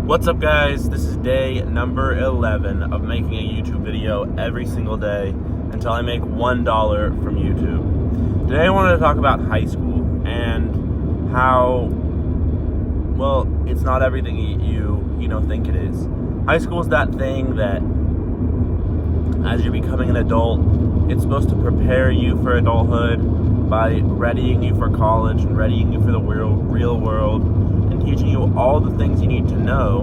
What's up, guys? This is day number 11 of making a YouTube video every single day until I make $1 from YouTube. Today I wanted to talk about high school and how, well, it's not everything you think it is. High school is that thing that as you're becoming an adult, it's supposed to prepare you for adulthood by readying you for college and readying you for the real world and teaching you all the things you need to know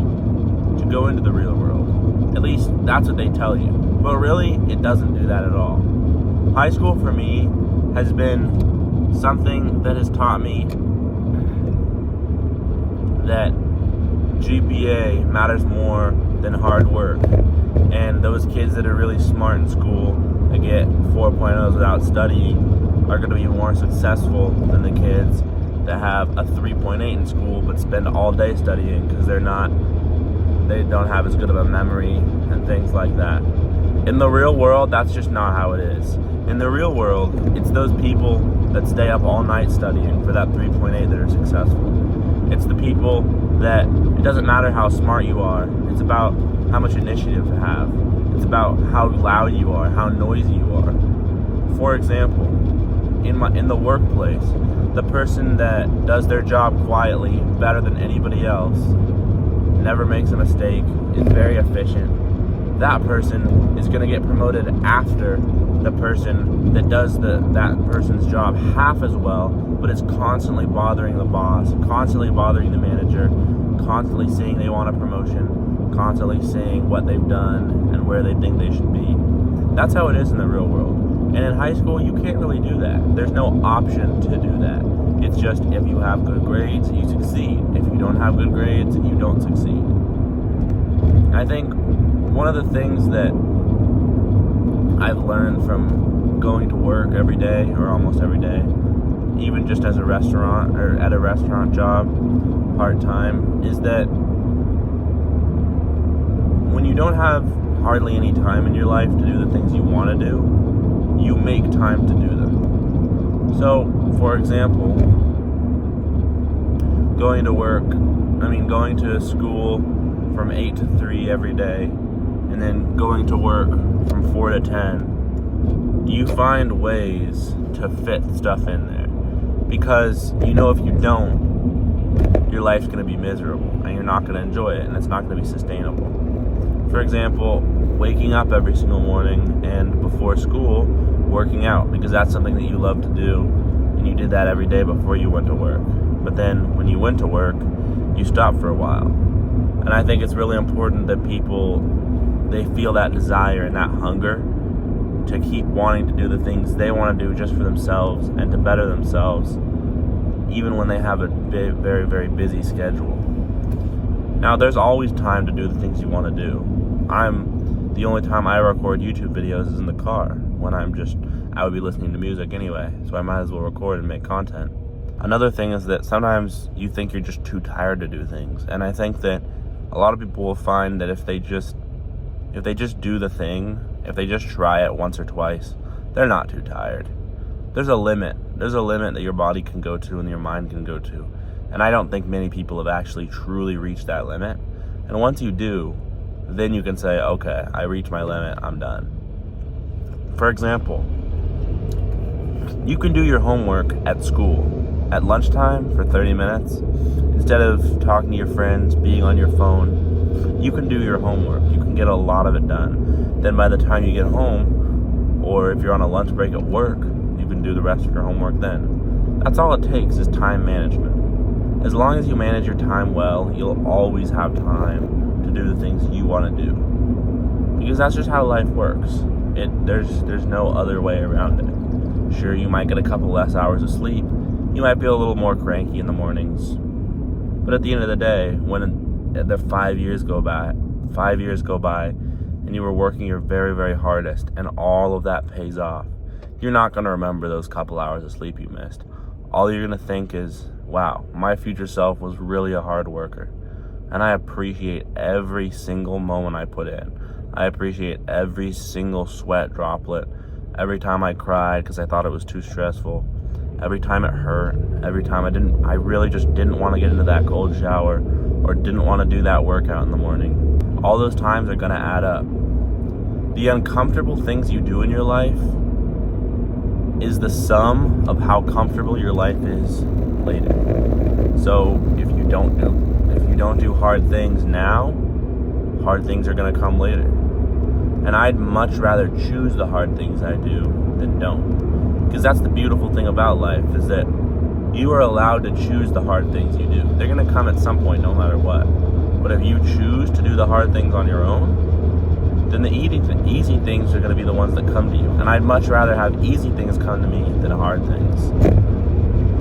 to go into the real world. At least that's what they tell you. But really, it doesn't do that at all. High school for me has been something that has taught me that GPA matters more than hard work. And those kids that are really smart in school that get 4.0s without studying are going to be more successful than the kids that have a 3.8 in school but spend all day studying because they don't have as good of a memory and things like that. In the real world, that's just not how it is. In the real world, it's those people that stay up all night studying for that 3.8 that are successful. It's the people that it doesn't matter how smart you are, it's about how much initiative you have. It's about how loud you are, how noisy you are. For example, in the workplace, the person that does their job quietly better than anybody else, never makes a mistake, is very efficient, that person is going to get promoted after the person that does that person's job half as well, but is constantly bothering the boss, constantly bothering the manager, constantly saying they want a promotion, constantly saying what they've done and where they think they should be. That's how it is in the real world. And in high school, you can't really do that. There's no option to do that. It's just if you have good grades, you succeed. If you don't have good grades, you don't succeed. I think one of the things that I've learned from going to work every day, or almost every day, even just as a restaurant or at a restaurant job part-time, is that when you don't have hardly any time in your life to do the things you want to do, you make time to do them. So, for example, going to school from 8 to 3 every day, and then going to work from 4 to 10, you find ways to fit stuff in there. Because if you don't, your life's going to be miserable, and you're not going to enjoy it, and it's not going to be sustainable. For example, waking up every single morning and before school, working out, because that's something that you love to do, and you did that every day before you went to work. But then when you went to work, you stopped for a while. And I think it's really important that people, they feel that desire and that hunger to keep wanting to do the things they want to do just for themselves and to better themselves, even when they have a very, very busy schedule. Now, there's always time to do the things you want to do. The only time I record YouTube videos is in the car, when I would be listening to music anyway, so I might as well record and make content. Another thing is that sometimes you think you're just too tired to do things, and I think that a lot of people will find that if they just do the thing, if they just try it once or twice, they're not too tired. There's a limit that your body can go to and your mind can go to, and I don't think many people have actually truly reached that limit. And once you do, then you can say, okay, I reached my limit, I'm done. For example, you can do your homework at school at lunchtime for 30 minutes. Instead of talking to your friends, being on your phone, you can do your homework. You can get a lot of it done. Then by the time you get home, or if you're on a lunch break at work, you can do the rest of your homework then. That's all it takes, is time management. As long as you manage your time well, you'll always have time to do the things you want to do. Because that's just how life works. There's no other way around it. Sure, you might get a couple less hours of sleep. You might feel a little more cranky in the mornings. But at the end of the day, when the 5 years go by, and you were working your very, very hardest, and all of that pays off, you're not going to remember those couple hours of sleep you missed. All you're going to think is, wow, my future self was really a hard worker. And I appreciate every single moment I put in. I appreciate every single sweat droplet, every time I cried because I thought it was too stressful, every time it hurt, every time I really just didn't want to get into that cold shower or didn't want to do that workout in the morning. All those times are going to add up. The uncomfortable things you do in your life is the sum of how comfortable your life is later. So if you don't do hard things now, hard things are going to come later. And I'd much rather choose the hard things I do than don't. Because that's the beautiful thing about life, is that you are allowed to choose the hard things you do. They're going to come at some point no matter what. But if you choose to do the hard things on your own, then the easy things are going to be the ones that come to you. And I'd much rather have easy things come to me than hard things.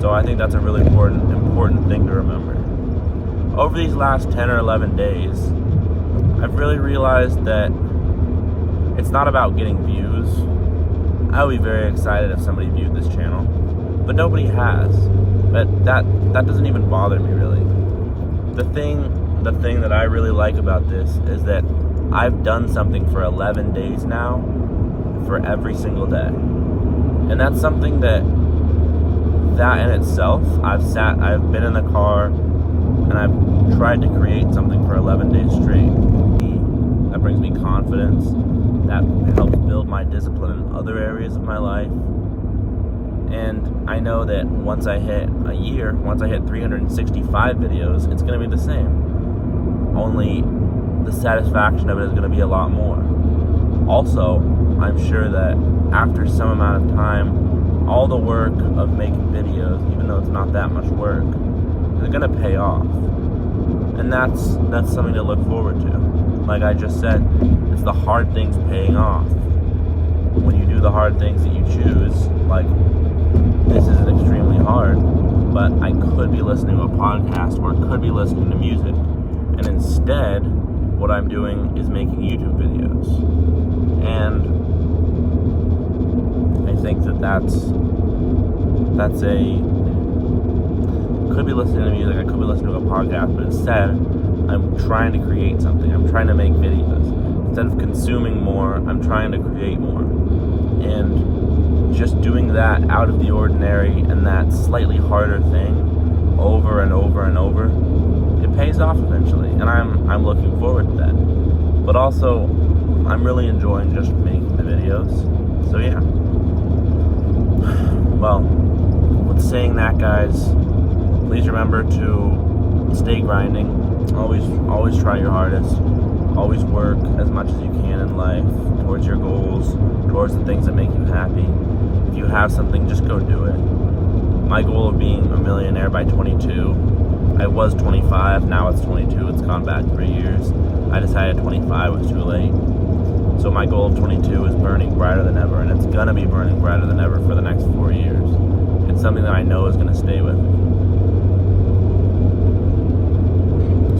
So I think that's a really important thing to remember. Over these last 10 or 11 days, I've really realized that it's not about getting views. I would be very excited if somebody viewed this channel, but nobody has. But that doesn't even bother me really. The thing that I really like about this is that I've done something for 11 days now for every single day. And that's something that in itself, I've been in the car and I've tried to create something for 11 days straight. That brings me confidence. That helps build my discipline in other areas of my life. And I know that once I hit a year, once I hit 365 videos, it's going to be the same. Only the satisfaction of it is going to be a lot more. Also, I'm sure that after some amount of time, all the work of making videos, even though it's not that much work, is going to pay off. And that's something to look forward to. Like I just said, it's the hard things paying off. When you do the hard things that you choose, like this is extremely hard, but I could be listening to a podcast or could be listening to music. And instead, what I'm doing is making YouTube videos. And I think that's could be listening to music, I could be listening to a podcast, but instead, I'm trying to create something. I'm trying to make videos. Instead of consuming more, I'm trying to create more. And just doing that out of the ordinary and that slightly harder thing over and over and over, it pays off eventually. And I'm looking forward to that. But also, I'm really enjoying just making the videos. So yeah. Well, with saying that, guys, please remember to stay grinding. Always try your hardest. Always work as much as you can in life towards your goals, towards the things that make you happy. If you have something, just go do it. My goal of being a millionaire by 22, I was 25, now it's 22, it's gone back 3 years. I decided 25 was too late. So my goal of 22 is burning brighter than ever, and it's gonna be burning brighter than ever for the next 4 years. It's something that I know is gonna stay with me.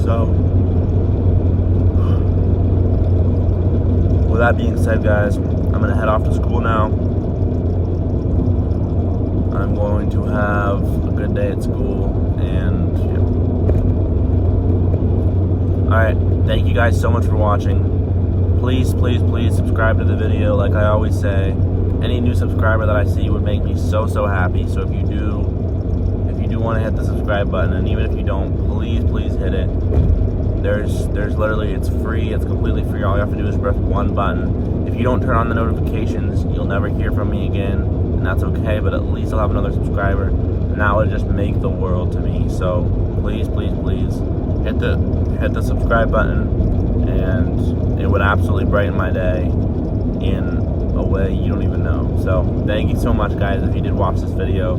So, with that being said, guys, I'm going to head off to school now. I'm going to have a good day at school, and yeah. Alright, thank you guys so much for watching. Please subscribe to the video. Like I always say, any new subscriber that I see would make me so happy. So if you do want to hit the subscribe button, and even if you don't, please hit it. There's literally, it's free, it's completely free. All you have to do is press one button. If you don't turn on the notifications, you'll never hear from me again, and that's okay, but at least I'll have another subscriber, and that would just make the world to me. So please hit the subscribe button, and it would absolutely brighten my day in a way you don't even know. So thank you so much, guys, if you did watch this video,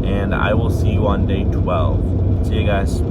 and I will see you on day 12. See you guys.